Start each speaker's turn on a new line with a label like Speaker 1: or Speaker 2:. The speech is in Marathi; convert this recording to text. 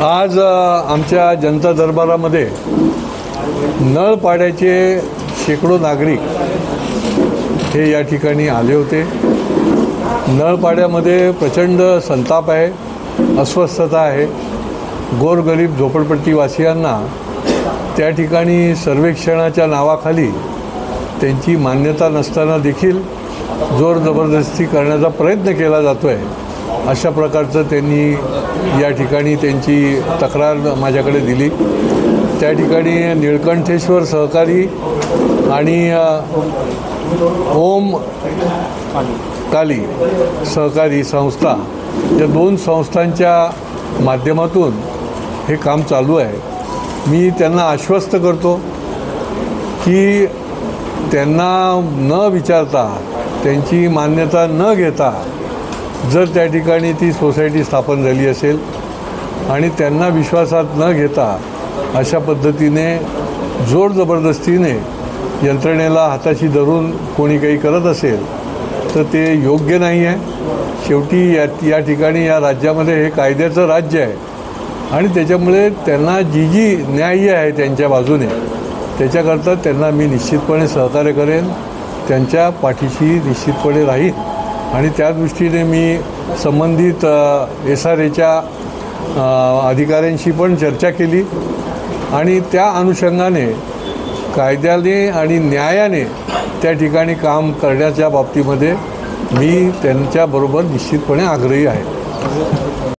Speaker 1: आज आमच्या जनता दरबारामध्ये नळपाड्याचे शेकडो नागरिक हे या ठिकाणी आले होते। नळपाड्यामध्ये प्रचंड संताप आहे, अस्वस्थता आहे। गोरगरीब झोपडपट्टीवासियांना त्या ठिकाणी सर्वेक्षणाच्या नावाखाली त्यांची मान्यता नसताना देखील जोर जबरदस्ती करण्याचा प्रयत्न केला जातो आहे। अशा प्रकारचं त्यांनी या ठिकाणी त्यांची तक्रार माझ्याकडे दिली। त्या ठिकाणी निळकंठेश्वर सहकारी आणि ओम काली सहकारी संस्था या दोन संस्थांच्या माध्यमातून हे काम चालू आहे। मी त्यांना आश्वस्त करतो की त्यांना न विचारता, त्यांची मान्यता न घेता जर त्या ठिकाणी ती सोसायटी स्थापन झाली असेल आणि त्यांना विश्वासात न घेता अशा पद्धतीने जोर जबरदस्तीने यंत्रणेला हाताशी धरून कोणी काही करत असेल तर ते योग्य नाही आहे। शेवटी या ठिकाणी या राज्यामध्ये हे कायद्याचं राज्य आहे आणि त्याच्यामुळे त्यांना जी न्याय्य आहे त्यांच्या बाजूने त्याच्याकरता त्यांना मी निश्चितपणे सहकार्य करेन, त्यांच्या पाठीशी निश्चितपणे राहीन आणि त्या दृष्टीने मी संबंधित SRAच्या अधिकाऱ्यांशी पण चर्चा केली आणि त्या अनुषंगाने कायद्याने आणि न्यायाने त्या ठिकाणी काम करण्याच्या बाबतीमध्ये मी त्यांच्याबरोबर निश्चितपणे आग्रही आहे।